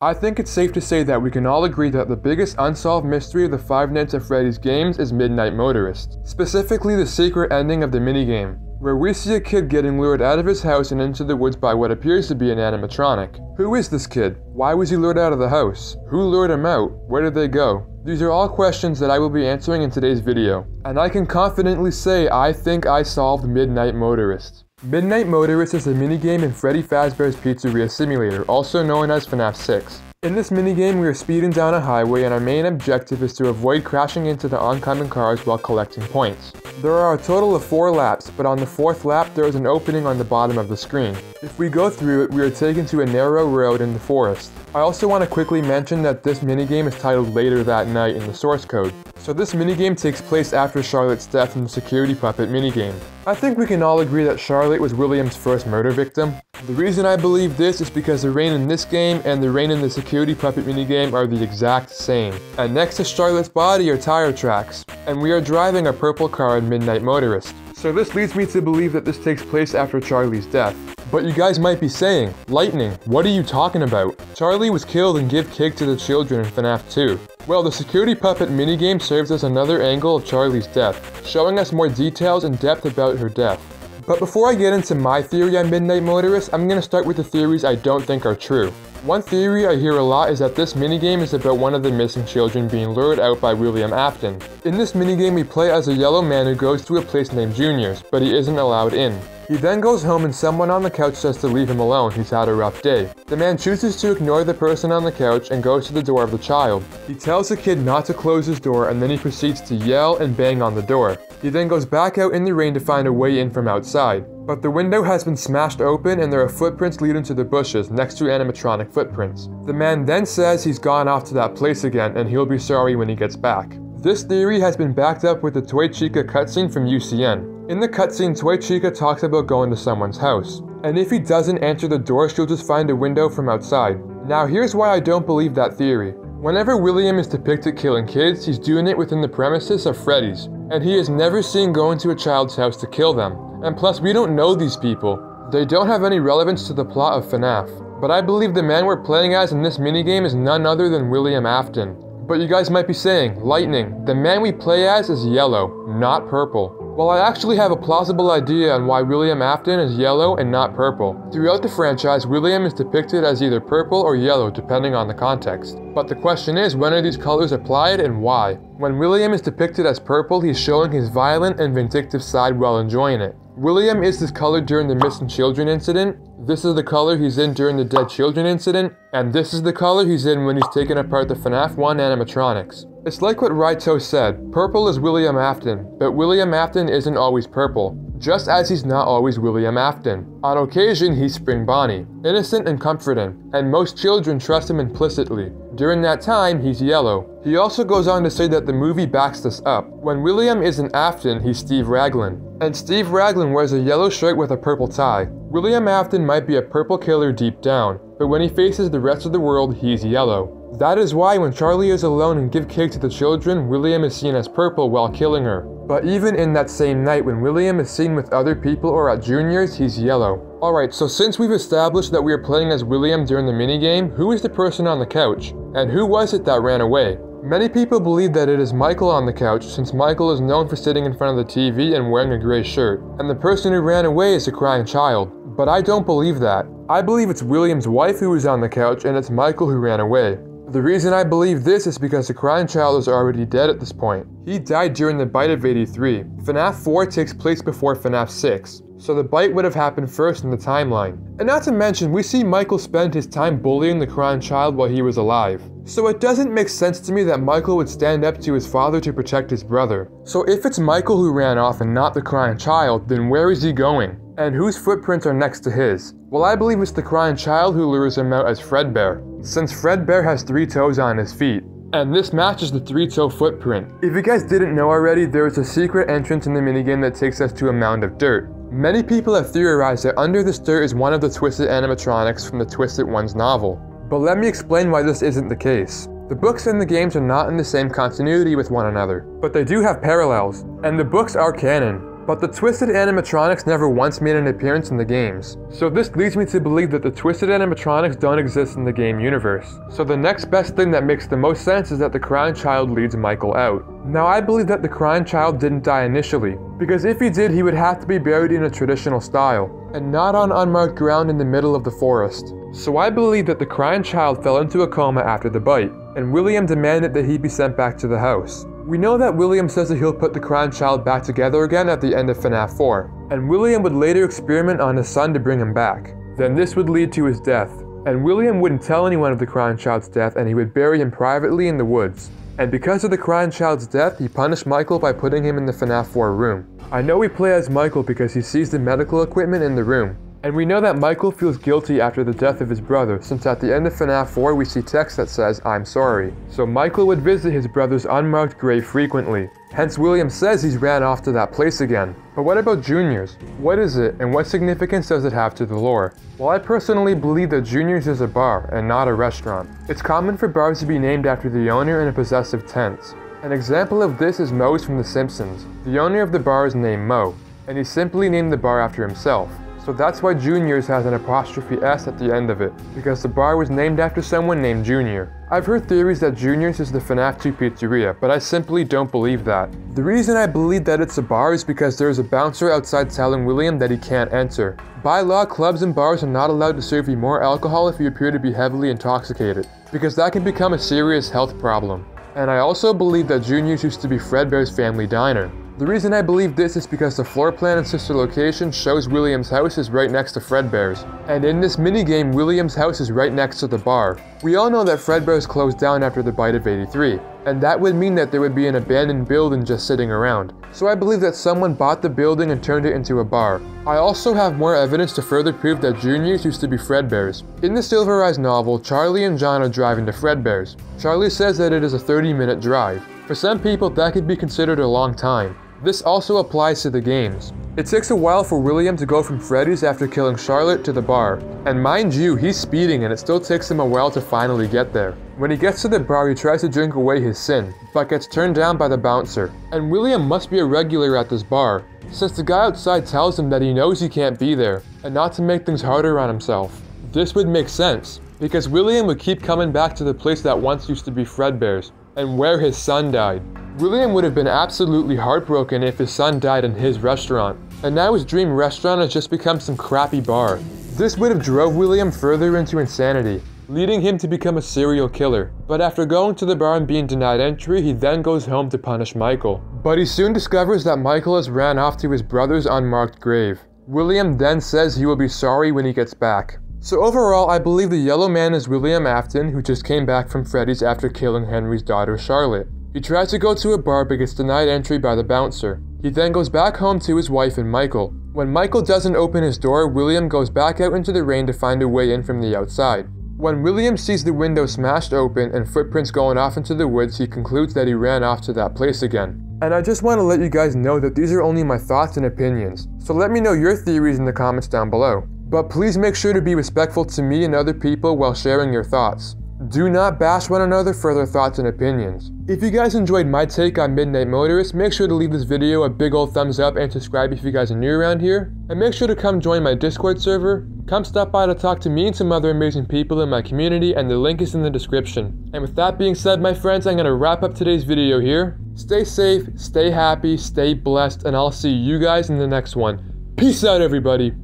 I think it's safe to say that we can all agree that the biggest unsolved mystery of the Five Nights at Freddy's games is Midnight Motorist. Specifically the secret ending of the minigame, where we see a kid getting lured out of his house and into the woods by what appears to be an animatronic. Who is this kid? Why was he lured out of the house? Who lured him out? Where did they go? These are all questions that I will be answering in today's video, and I can confidently say I think I solved Midnight Motorist. Midnight Motorist is a minigame in Freddy Fazbear's Pizzeria Simulator, also known as FNaF 6. In this minigame, we are speeding down a highway and our main objective is to avoid crashing into the oncoming cars while collecting points. There are a total of 4 laps, but on the 4th lap there is an opening on the bottom of the screen. If we go through it, we are taken to a narrow road in the forest. I also want to quickly mention that this minigame is titled Later That Night in the source code. So this minigame takes place after Charlotte's death in the security puppet minigame. I think we can all agree that Charlotte was William's first murder victim. The reason I believe this is because the rain in this game and the rain in the security puppet minigame are the exact same. And next to Charlotte's body are tire tracks. And we are driving a purple car in Midnight Motorist. So this leads me to believe that this takes place after Charlie's death. But you guys might be saying, Lightning, what are you talking about? Charlie was killed and give cake to the children in FNaF 2. Well, the security puppet minigame serves as another angle of Charlie's death, showing us more details and depth about her death. But before I get into my theory on Midnight Motorist, I'm going to start with the theories I don't think are true. One theory I hear a lot is that this minigame is about one of the missing children being lured out by William Afton. In this minigame we play as a yellow man who goes to a place named Junior's, but he isn't allowed in. He then goes home and someone on the couch says to leave him alone, he's had a rough day. The man chooses to ignore the person on the couch and goes to the door of the child. He tells the kid not to close his door and then he proceeds to yell and bang on the door. He then goes back out in the rain to find a way in from outside. But the window has been smashed open and there are footprints leading to the bushes next to animatronic footprints. The man then says he's gone off to that place again and he'll be sorry when he gets back. This theory has been backed up with the Toy Chica cutscene from UCN. In the cutscene, Toy Chica talks about going to someone's house. And if he doesn't answer the door, she'll just find a window from outside. Now here's why I don't believe that theory. Whenever William is depicted killing kids, he's doing it within the premises of Freddy's. And he is never seen going to a child's house to kill them. And plus, we don't know these people. They don't have any relevance to the plot of FNaF. But I believe the man we're playing as in this minigame is none other than William Afton. But you guys might be saying, Lightning, the man we play as is yellow, not purple. Well, I actually have a plausible idea on why William Afton is yellow and not purple. Throughout the franchise, William is depicted as either purple or yellow depending on the context. But the question is, when are these colors applied and why? When William is depicted as purple, he's showing his violent and vindictive side while enjoying it. William is this color during the missing children incident, this is the color he's in during the dead children incident, and this is the color he's in when he's taking apart the FNaF 1 animatronics. It's like what Raito said, purple is William Afton, but William Afton isn't always purple, just as he's not always William Afton. On occasion, he's Spring Bonnie, innocent and comforting, and most children trust him implicitly. During that time, he's yellow. He also goes on to say that the movie backs this up. When William isn't Afton, he's Steve Raglan. And Steve Raglan wears a yellow shirt with a purple tie. William Afton might be a purple killer deep down, but when he faces the rest of the world, he's yellow. That is why when Charlie is alone and give cake to the children, William is seen as purple while killing her. But even in that same night when William is seen with other people or at Junior's, he's yellow. Alright, so since we've established that we are playing as William during the minigame, who is the person on the couch? And who was it that ran away? Many people believe that it is Michael on the couch since Michael is known for sitting in front of the TV and wearing a gray shirt. And the person who ran away is a crying child. But I don't believe that. I believe it's William's wife who was on the couch and it's Michael who ran away. The reason I believe this is because the crying child is already dead at this point. He died during the bite of 83. FNaF 4 takes place before FNaF 6, so the bite would have happened first in the timeline. And not to mention, we see Michael spend his time bullying the crying child while he was alive. So it doesn't make sense to me that Michael would stand up to his father to protect his brother. So if it's Michael who ran off and not the crying child, then where is he going? And whose footprints are next to his? Well, I believe it's the crying child who lures him out as Fredbear, since Fredbear has 3 toes on his feet. And this matches the 3-toe footprint. If you guys didn't know already, there is a secret entrance in the minigame that takes us to a mound of dirt. Many people have theorized that under this dirt is one of the Twisted animatronics from the Twisted Ones novel. But let me explain why this isn't the case. The books and the games are not in the same continuity with one another, but they do have parallels, and the books are canon. But the twisted animatronics never once made an appearance in the games. So this leads me to believe that the twisted animatronics don't exist in the game universe. So the next best thing that makes the most sense is that the crying child leads Michael out. Now I believe that the crying child didn't die initially, because if he did, he would have to be buried in a traditional style, and not on unmarked ground in the middle of the forest. So I believe that the crying child fell into a coma after the bite, and William demanded that he be sent back to the house. We know that William says that he'll put the crying child back together again at the end of FNaF 4, and William would later experiment on his son to bring him back. Then this would lead to his death, and William wouldn't tell anyone of the crying child's death, and he would bury him privately in the woods. And because of the crying child's death, he punished Michael by putting him in the FNaF 4 room. I know we play as Michael because he sees the medical equipment in the room. And we know that Michael feels guilty after the death of his brother, since at the end of FNaF 4 we see text that says, "I'm sorry." So Michael would visit his brother's unmarked grave frequently. Hence William says he's ran off to that place again. But what about Junior's? What is it, and what significance does it have to the lore? Well, I personally believe that Junior's is a bar, and not a restaurant. It's common for bars to be named after the owner in a possessive tense. An example of this is Moe's from The Simpsons. The owner of the bar is named Moe, and he simply named the bar after himself. So that's why Junior's has an apostrophe S at the end of it, because the bar was named after someone named Junior. I've heard theories that Junior's is the FNaF 2 pizzeria, but I simply don't believe that. The reason I believe that it's a bar is because there is a bouncer outside telling William that he can't enter. By law, clubs and bars are not allowed to serve you more alcohol if you appear to be heavily intoxicated, because that can become a serious health problem. And I also believe that Junior's used to be Fredbear's family diner. The reason I believe this is because the floor plan and sister location shows William's house is right next to Fredbear's. And in this minigame, William's house is right next to the bar. We all know that Fredbear's closed down after the bite of 83, and that would mean that there would be an abandoned building just sitting around. So I believe that someone bought the building and turned it into a bar. I also have more evidence to further prove that Junior's used to be Fredbear's. In the Silver Eyes novel, Charlie and John are driving to Fredbear's. Charlie says that it is a 30-minute drive. For some people, that could be considered a long time. This also applies to the games. It takes a while for William to go from Freddy's after killing Charlotte to the bar. And mind you, he's speeding and it still takes him a while to finally get there. When he gets to the bar, he tries to drink away his sin, but gets turned down by the bouncer. And William must be a regular at this bar, since the guy outside tells him that he knows he can't be there, and not to make things harder on himself. This would make sense, because William would keep coming back to the place that once used to be Fredbear's, and where his son died. William would have been absolutely heartbroken if his son died in his restaurant, and now his dream restaurant has just become some crappy bar. This would have drove William further into insanity, leading him to become a serial killer. But after going to the bar and being denied entry, he then goes home to punish Michael. But he soon discovers that Michael has ran off to his brother's unmarked grave. William then says he will be sorry when he gets back. So overall, I believe the yellow man is William Afton, who just came back from Freddy's after killing Henry's daughter Charlotte. He tries to go to a bar but gets denied entry by the bouncer. He then goes back home to his wife and Michael. When Michael doesn't open his door, William goes back out into the rain to find a way in from the outside. When William sees the window smashed open and footprints going off into the woods, he concludes that he ran off to that place again. And I just want to let you guys know that these are only my thoughts and opinions, so let me know your theories in the comments down below. But please make sure to be respectful to me and other people while sharing your thoughts. Do not bash one another for their thoughts and opinions. If you guys enjoyed my take on Midnight Motorist, make sure to leave this video a big old thumbs up and subscribe if you guys are new around here. And make sure to come join my Discord server. Come stop by to talk to me and some other amazing people in my community, and the link is in the description. And with that being said, my friends, I'm going to wrap up today's video here. Stay safe, stay happy, stay blessed, and I'll see you guys in the next one. Peace out, everybody.